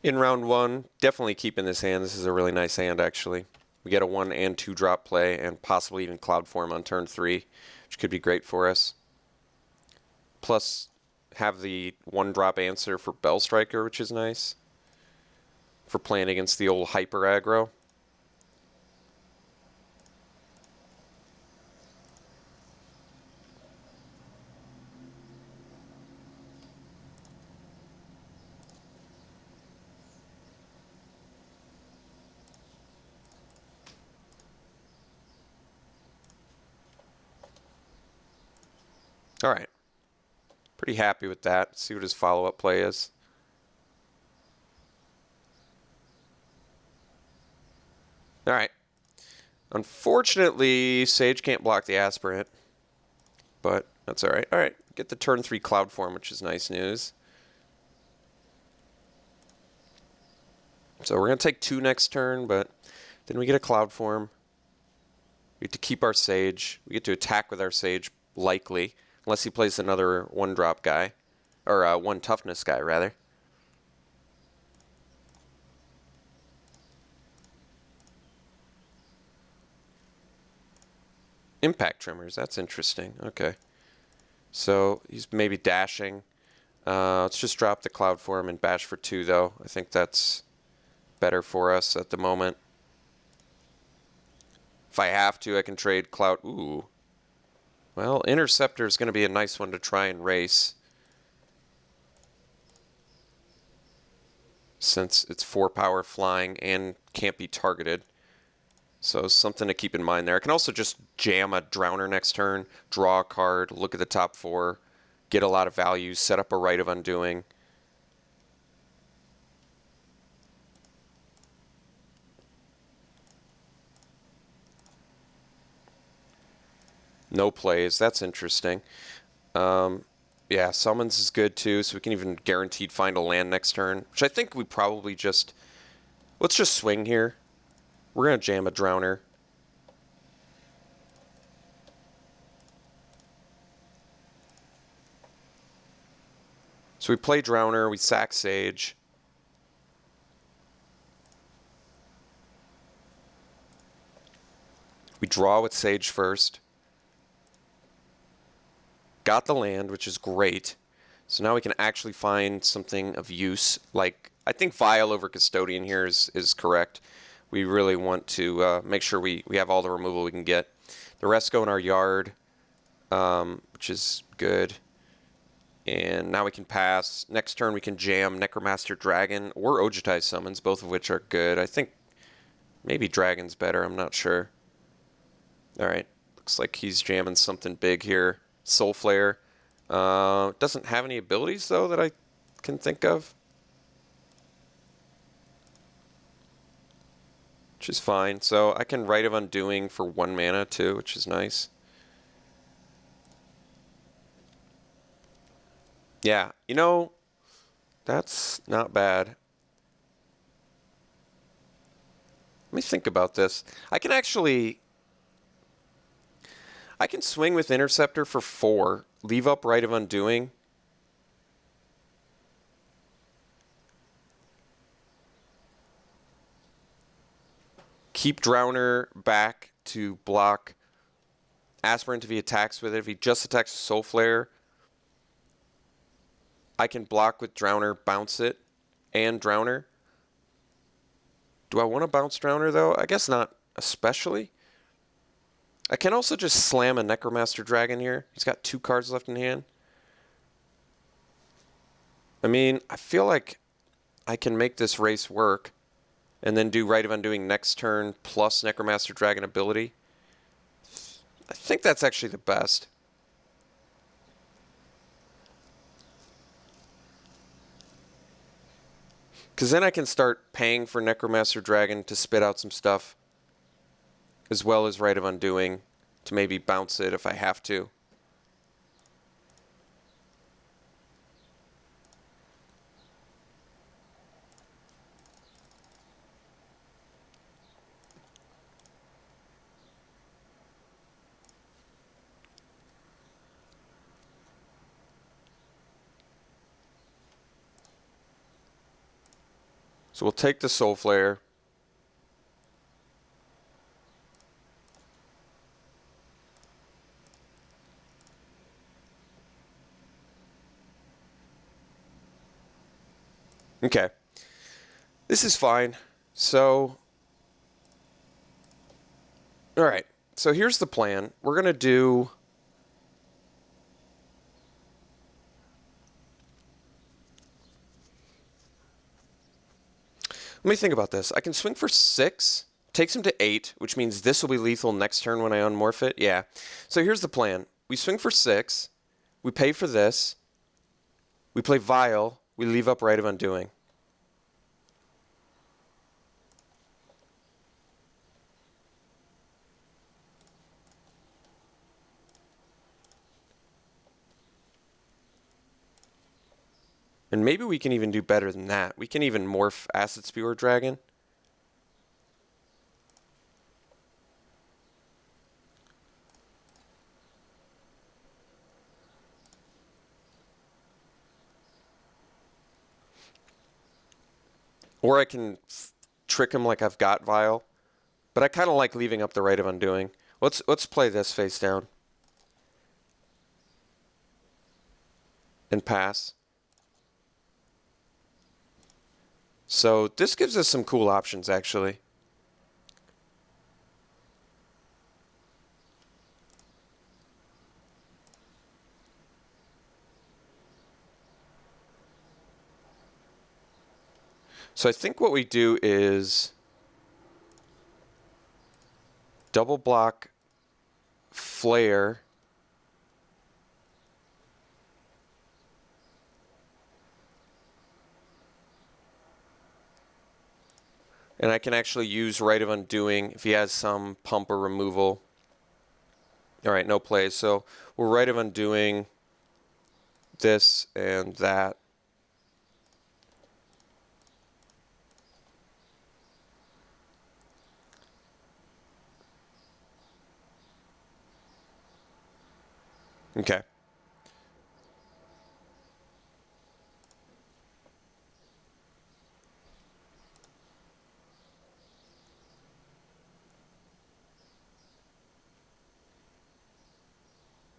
In round one, definitely keeping this hand. This is a really nice hand, actually. We get a 1 and 2 drop play and possibly even Cloud Form on turn 3, which could be great for us. Plus, have the 1 drop answer for Bell Striker, which is nice for playing against the old hyper aggro. All right. Pretty happy with that. Let's see what his follow-up play is. All right. Unfortunately, Sage can't block the Aspirant, but that's all right. All right. Get the turn 3 Cloud Form, which is nice news. So we're going to take 2 next turn, but then we get a Cloud Form. We get to keep our Sage. We get to attack with our Sage, likely. Unless he plays another 1-drop guy. Or 1 toughness guy, rather. Impact Trimmers, that's interesting. Okay. So he's maybe dashing. Let's just drop the Cloud Form and bash for 2, though. I think that's better for us at the moment. If I have to, I can trade Cloud. Ooh. Well, Interceptor is going to be a nice one to try and race. Since it's 4 power flying and can't be targeted. So something to keep in mind there. I can also just jam a Drowner next turn, draw a card, look at the top 4, get a lot of value, set up a Rite of Undoing. No plays. That's interesting. Yeah, Summons is good too, so we can even guaranteed find a land next turn, which I think we probably just... Let's just swing here. We're going to jam a Drowner. So we play Drowner, we sack Sage. We draw with Sage first. Got the land, which is great. So now we can actually find something of use. Like, I think Vial over Custodian here is correct. We really want to make sure we have all the removal we can get. The rest go in our yard, which is good. And now we can pass. Next turn we can jam Necromaster Dragon or Ojutai Summons, both of which are good. I think maybe Dragon's better, I'm not sure. Alright, looks like he's jamming something big here. Soul Flare. Doesn't have any abilities, though, that I can think of. Which is fine. So I can Rite of Undoing for 1 mana, too, which is nice. Yeah, you know, that's not bad. Let me think about this. I can swing with Interceptor for 4, leave up Rite of Undoing. Keep Drowner back to block Aspirant if he attacks with it. If he just attacks with Soul Flare, I can block with Drowner, bounce it, and Drowner. Do I want to bounce Drowner, though? I guess not especially. I can also just slam a Necromaster Dragon here. He's got 2 cards left in hand. I mean, I feel like I can make this race work and then do Rite of Undoing next turn plus Necromaster Dragon ability. I think that's actually the best. Because then I can start paying for Necromaster Dragon to spit out some stuff, as well as Rite of Undoing to maybe bounce it if I have to. So we'll take the Soul Flare. Okay. This is fine. So, all right. So here's the plan. We're going to do... Let me think about this. I can swing for 6. Takes him to 8, which means this will be lethal next turn when I unmorph it. Yeah. So here's the plan. We swing for 6. We pay for this. We play Vile. We leave up Rite of Undoing. And maybe we can even do better than that. We can even morph Acid Spewer Dragon. Or I can trick him like I've got Vile. But I kind of like leaving up the Rite of Undoing. Let's play this face down. And pass. So this gives us some cool options, actually. So I think what we do is double block Flare. And I can actually use Rite of Undoing if he has some pump or removal. All right, no plays. So we're Rite of Undoing this and that. Okay.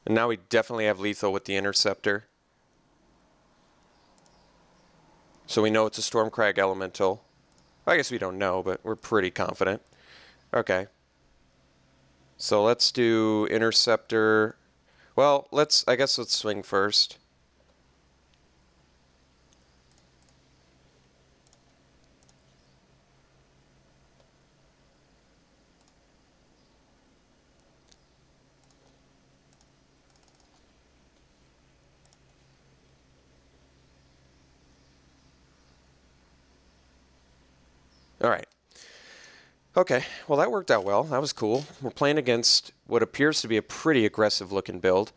And now we definitely have lethal with the Interceptor. So we know it's a Stormcrag Elemental. I guess we don't know, but we're pretty confident. Okay. So let's do Interceptor. Well, I guess let's swing first. All right. Okay, well that worked out well. That was cool. We're playing against what appears to be a pretty aggressive looking build.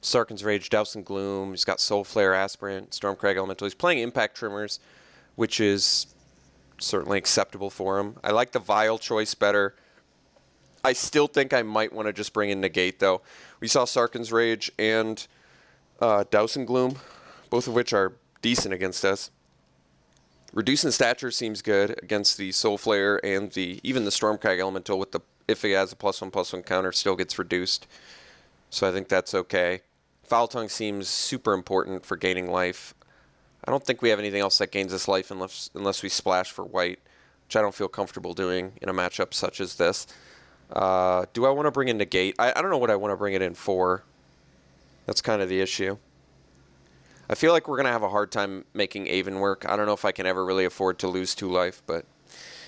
Sarkhan's Rage, Douse and Gloom, he's got Soul Flare, Aspirant, Stormcrag Elemental. He's playing Impact Trimmers, which is certainly acceptable for him. I like the Vile choice better. I still think I might want to just bring in Negate, though. We saw Sarkhan's Rage and Douse and Gloom, both of which are decent against us. Reducing stature seems good against the Soul Flare and even the Stormcrag Elemental with the if he has a +1/+1 counter still gets reduced. So I think that's okay. Foul Tongue seems super important for gaining life. I don't think we have anything else that gains us life unless we splash for white, which I don't feel comfortable doing in a matchup such as this. Do I want to bring in Negate? I don't know what I want to bring it in for. That's kind of the issue. I feel like we're going to have a hard time making Aven work. I don't know if I can ever really afford to lose 2 life, but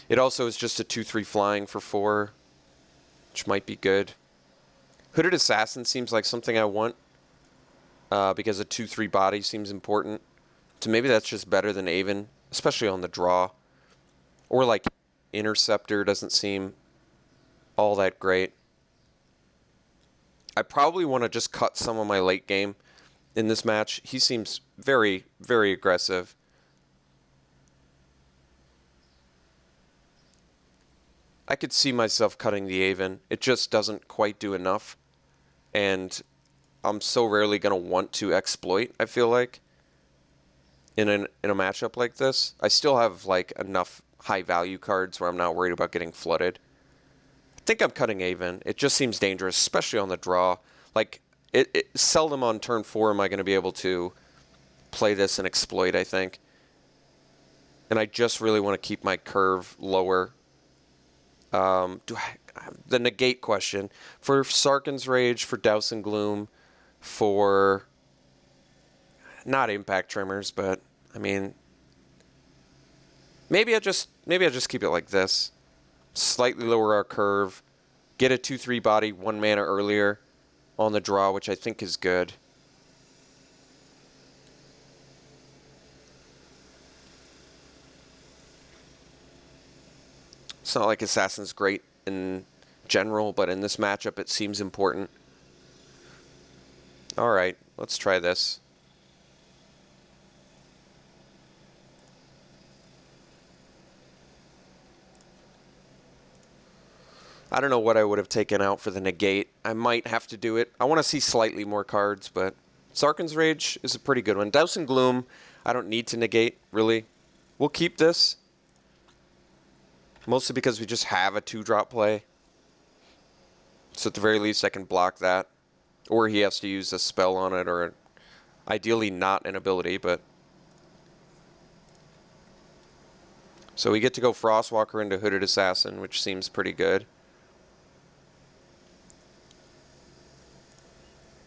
it also is just a 2/3 flying for 4, which might be good. Hooded Assassin seems like something I want because a 2/3 body seems important. So maybe that's just better than Aven, especially on the draw. Or like Interceptor doesn't seem all that great. I probably want to just cut some of my late game in this match. He seems very, very aggressive. I could see myself cutting the Aven. It just doesn't quite do enough. And I'm so rarely going to want to exploit, I feel like. in a matchup like this. I still have like enough high value cards where I'm not worried about getting flooded. I think I'm cutting Aven. It just seems dangerous, especially on the draw. Like, it seldom on turn 4 am I going to be able to play this and exploit, I think. And I just really want to keep my curve lower. The negate question. For Sarkhan's Rage, for Douse and Gloom, for... not Impact Tremors, but, I mean... Maybe I just keep it like this. Slightly lower our curve. Get a 2/3 body 1 mana earlier on the draw, which I think is good. It's not like Assassin's great in general, but in this matchup it seems important. Alright, let's try this. I don't know what I would have taken out for the negate. I might have to do it. I want to see slightly more cards, but Sarkhan's Rage is a pretty good one. Douse and Gloom, I don't need to negate, really. We'll keep this. Mostly because we just have a 2-drop play. So at the very least I can block that. Or he has to use a spell on it, or ideally not an ability, but... So we get to go Frostwalker into Hooded Assassin, which seems pretty good.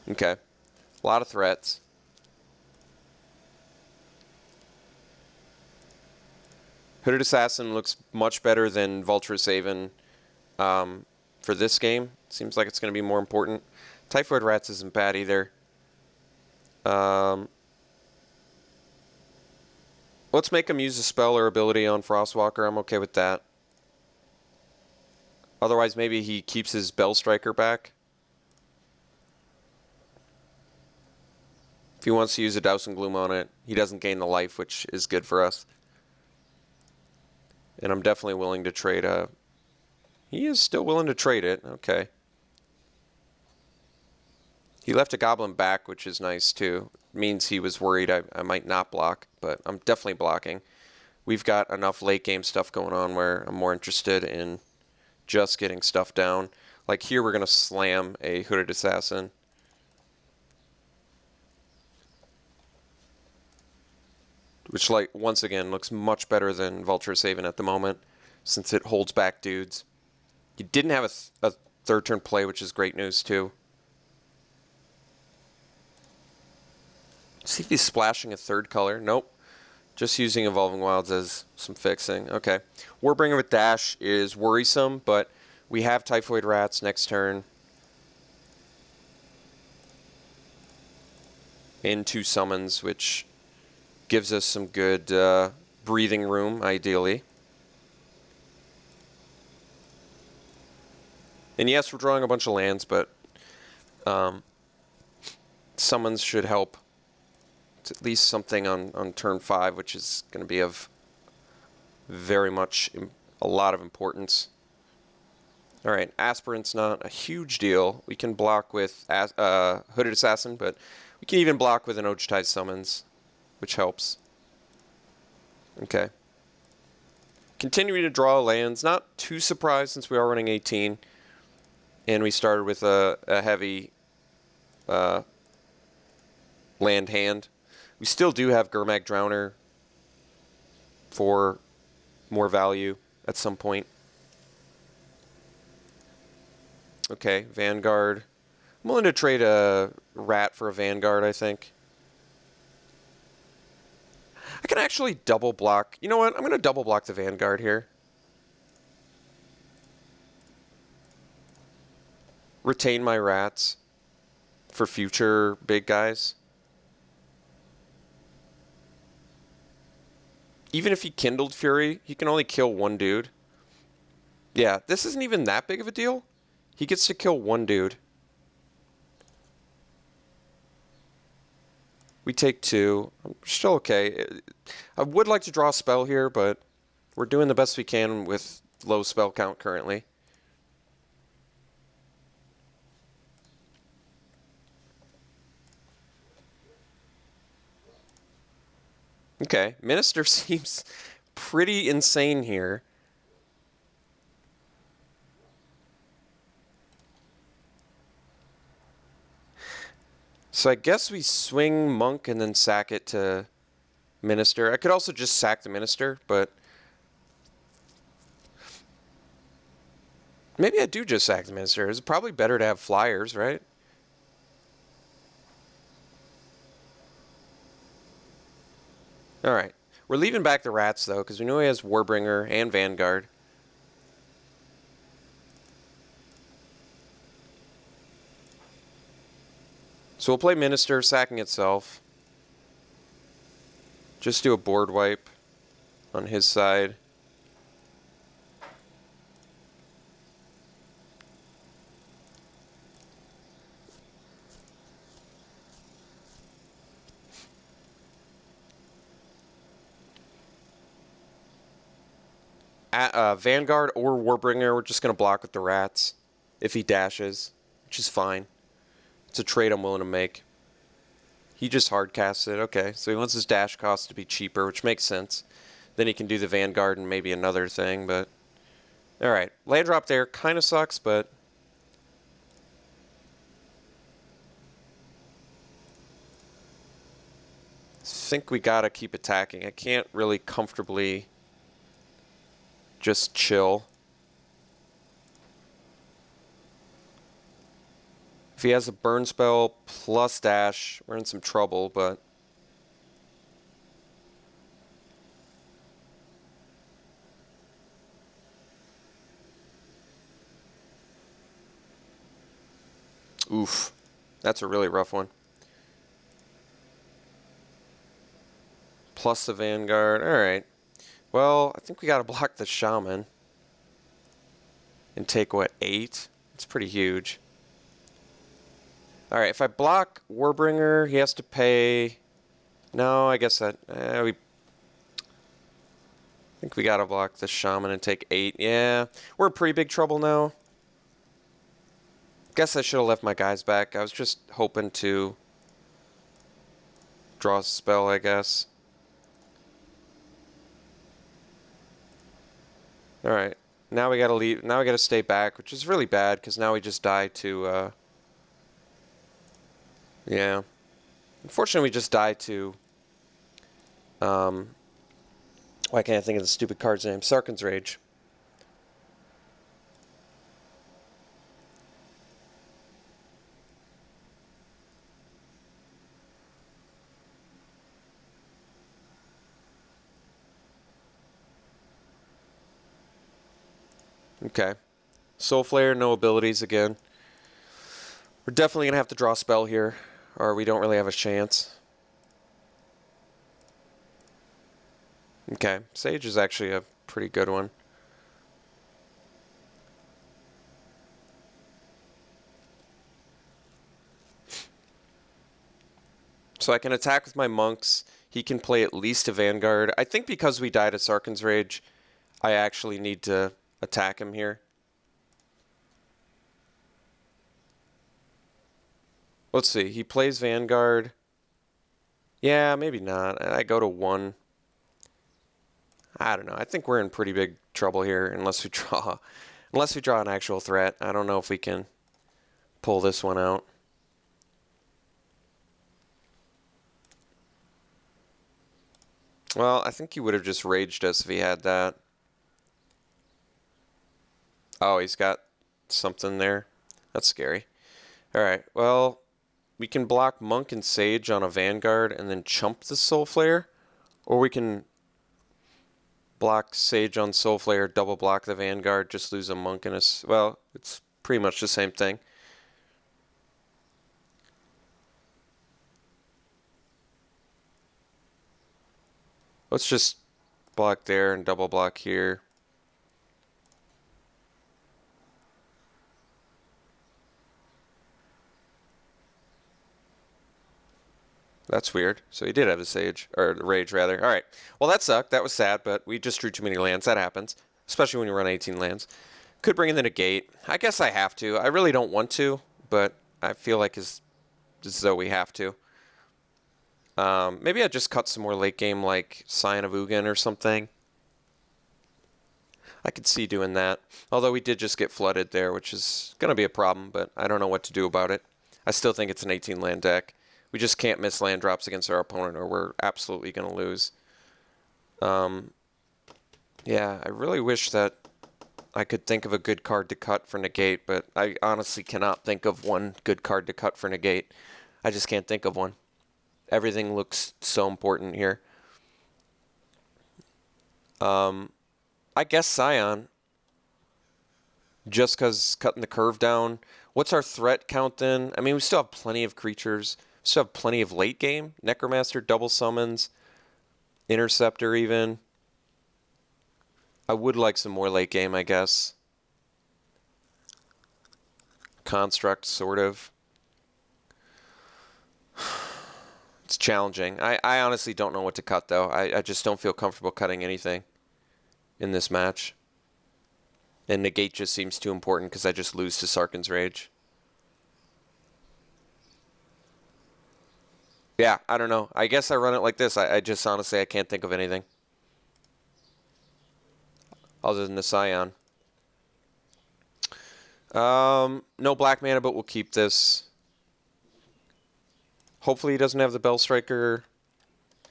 Okay. A lot of threats. Hooded Assassin looks much better than Vulturous Aven for this game. Seems like it's going to be more important. Typhoid Rats isn't bad either. Let's make him use a spell or ability on Frostwalker. I'm okay with that. Otherwise, maybe he keeps his Bell Striker back. If he wants to use a Douse and Gloom on it, he doesn't gain the life, which is good for us. And I'm definitely willing to trade a... He is still willing to trade it. Okay. He left a Goblin back, which is nice, too. It means he was worried I might not block, but I'm definitely blocking. We've got enough late game stuff going on where I'm more interested in just getting stuff down. Like here, we're going to slam a Hooded Assassin. Which, like, once again, looks much better than Vulturous Aven at the moment, since it holds back dudes. He didn't have a third turn play, which is great news, too. See if he's splashing a third color. Nope. Just using Evolving Wilds as some fixing. Okay. Warbringer with Dash is worrisome, but we have Typhoid Rats next turn. And 2 summons, which... gives us some good breathing room, ideally. And yes, we're drawing a bunch of lands, but summons should help. It's at least something on turn 5, which is going to be of very much a lot of importance. All right, Aspirant's not a huge deal. We can block with Hooded Assassin, but we can even block with an Ojtai Summons, which helps. Okay. Continuing to draw lands. Not too surprised since we are running 18. And we started with a heavy land hand. We still do have Gurmag Drowner for more value at some point. Okay, Vanguard. I'm willing to trade a Rat for a Vanguard, I think. I can actually double block. You know what? I'm going to double block the Vanguard here. Retain my Rats for future big guys. Even if he Kindled Fury, he can only kill 1 dude. Yeah, this isn't even that big of a deal. He gets to kill 1 dude. We take 2. I'm still okay. I would like to draw a spell here, but we're doing the best we can with low spell count currently. Okay, Minister seems pretty insane here. So I guess we swing Monk and then sack it to Minister. I could also just sack the Minister, but maybe I do just sack the Minister. It's probably better to have flyers, right? Alright. We're leaving back the rats, though, because we know he has Warbringer and Vanguard. So we'll play Minister, sacking itself. Just do a board wipe on his side. Vanguard or Warbringer, we're just going to block with the rats if he dashes, which is fine. It's a trade I'm willing to make. He just hardcasts it. Okay, so he wants his dash cost to be cheaper, which makes sense. Then he can do the Vanguard and maybe another thing, but... Alright, land drop there kind of sucks, but... I think we gotta keep attacking. I can't really comfortably just chill. If he has a burn spell plus dash, we're in some trouble, but... Oof. That's a really rough one. Plus the Vanguard. Alright. Well, I think we gotta block the Shaman. And take, what, 8? It's pretty huge. Alright, if I block Warbringer, he has to pay... No, I guess that... I think we gotta block the Shaman and take 8. Yeah, we're in pretty big trouble now. Guess I should have left my guys back. I was just hoping to draw a spell, I guess. Alright, now we gotta leave. Now we gotta stay back, which is really bad, because now we just die to, yeah. Unfortunately, we just died to, why can't I think of the stupid card's name? Sarkhan's Rage. Okay. Soul Flare, no abilities again. We're definitely going to have to draw a spell here, or we don't really have a chance. Okay. Sage is actually a pretty good one. So I can attack with my monks. He can play at least a Vanguard. I think because we died at Sarkhan's Rage, I actually need to attack him here. Let's see. He plays Vanguard. Yeah, maybe not. I go to 1. I don't know. I think we're in pretty big trouble here unless we draw an actual threat. I don't know if we can pull this one out. Well, I think he would have just raged us if he had that. Oh, he's got something there. That's scary. Alright, well, we can block Monk and Sage on a Vanguard and then chump the Soul Flare. Or we can block Sage on Soul Flare, double block the Vanguard, just lose a Monk and a... Well, it's pretty much the same thing. Let's just block there and double block here. That's weird. So he did have a Sage, or Rage rather. Alright. Well, that sucked. That was sad, but we just drew too many lands. That happens. Especially when you run 18 lands. Could bring in the negate. I guess I have to. I really don't want to, but I feel like as though we have to. Maybe I just cut some more late game like Scion of Ugin or something. I could see doing that. Although we did just get flooded there, which is going to be a problem, but I don't know what to do about it. I still think it's an 18 land deck. We just can't miss land drops against our opponent or we're absolutely going to lose. Yeah, I really wish that I could think of a good card to cut for negate, but I honestly cannot think of one good card to cut for negate. I just can't think of one. Everything looks so important here. I guess Scion, just because cutting the curve down. What's our threat count then? I mean, we still have plenty of creatures. We still have plenty of late game. Necromancer, double summons, Interceptor even. I would like some more late game, I guess. Construct, sort of. It's challenging. I honestly don't know what to cut, though. I just don't feel comfortable cutting anything in this match. And negate just seems too important because I just lose to Sarkhan's Rage. Yeah, I don't know. I guess I run it like this. I just honestly, I can't think of anything. Other than the Scion. No black mana, but we'll keep this. Hopefully he doesn't have the Bell Striker,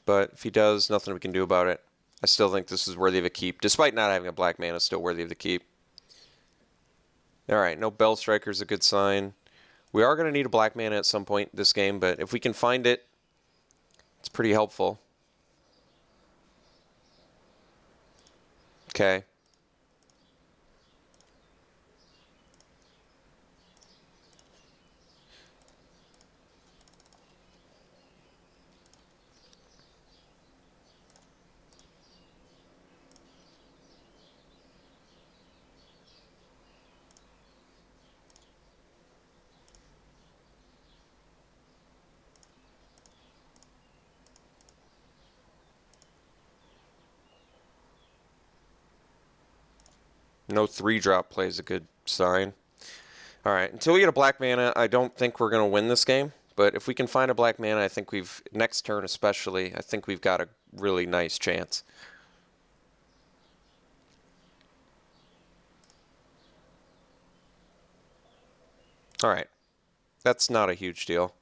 but if he does, nothing we can do about it. I still think this is worthy of a keep. Despite not having a black mana, still worthy of the keep. Alright, no Bell Striker is a good sign. We are going to need a black mana at some point this game, but if we can find it, it's pretty helpful. Okay. No 3-drop play is a good sign. Alright, until we get a black mana, I don't think we're going to win this game. But if we can find a black mana, I think we've, next turn especially, I think we've got a really nice chance. Alright, that's not a huge deal.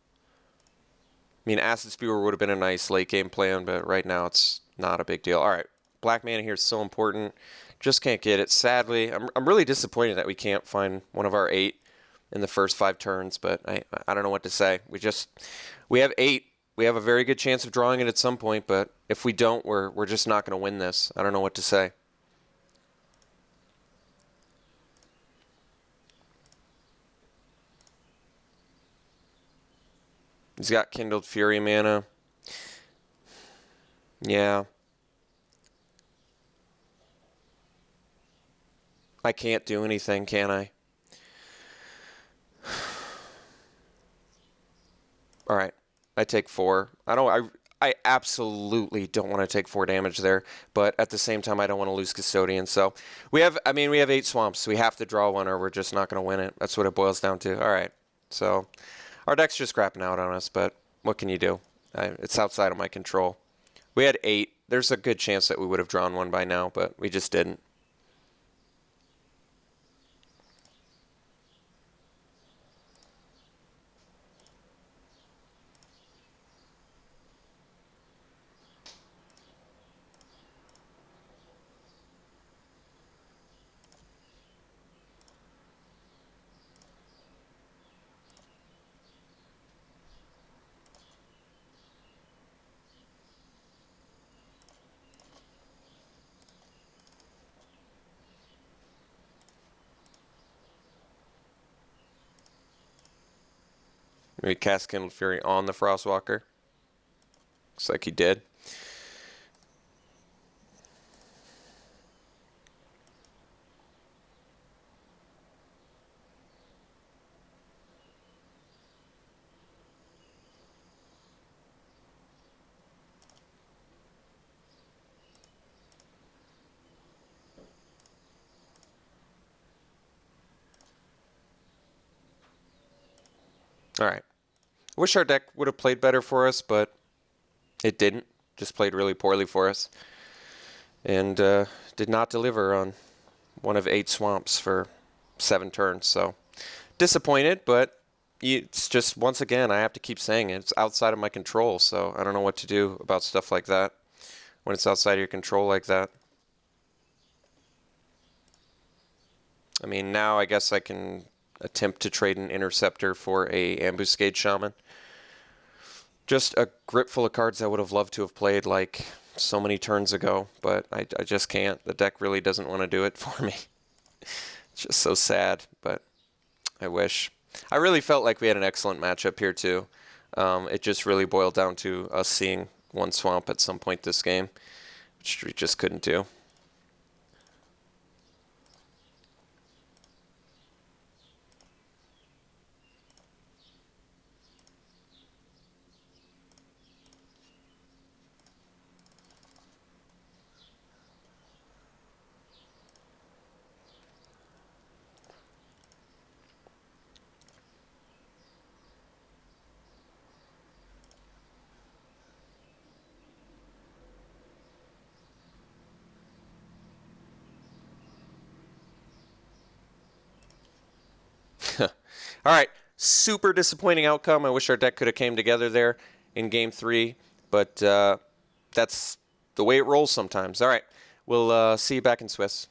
I mean, Acid Spewer would have been a nice late game plan, but right now it's not a big deal. Alright, black mana here is so important. Just can't get it. Sadly, I'm really disappointed that we can't find one of our 8 in the first 5 turns, but I don't know what to say. We have 8. We have a very good chance of drawing it at some point, but if we don't, we're just not going to win this. I don't know what to say. He's got Kindled Fury mana. Yeah. I can't do anything, can I? All right. I take 4. I absolutely don't want to take 4 damage there, but at the same time I don't want to lose Custodian. So we have 8 swamps. So we have to draw one or we're just not going to win it. That's what it boils down to. All right. So our deck's just crapping out on us, but what can you do? It's outside of my control. We had 8. There's a good chance that we would have drawn one by now, but we just didn't. Maybe cast Kindled Fury on the Frostwalker. Looks like he did. All right. I wish our deck would have played better for us, but It didn't. Just played really poorly for us. And did not deliver on one of 8 swamps for 7 turns. So disappointed, but it's just, once again, I have to keep saying it. It's outside of my control, so I don't know what to do about stuff like that when it's outside of your control like that. I mean, now I guess I can attempt to trade an Interceptor for a Ambuscade Shaman. Just a grip full of cards I would have loved to have played like so many turns ago, but I just can't. The deck really doesn't want to do it for me. It's just so sad, but I wish. I really felt like we had an excellent matchup here too. It just really boiled down to us seeing one swamp at some point this game, which we just couldn't do. All right, super disappointing outcome. I wish our deck could have came together there in Game 3, but that's the way it rolls sometimes. All right, we'll see you back in Swiss.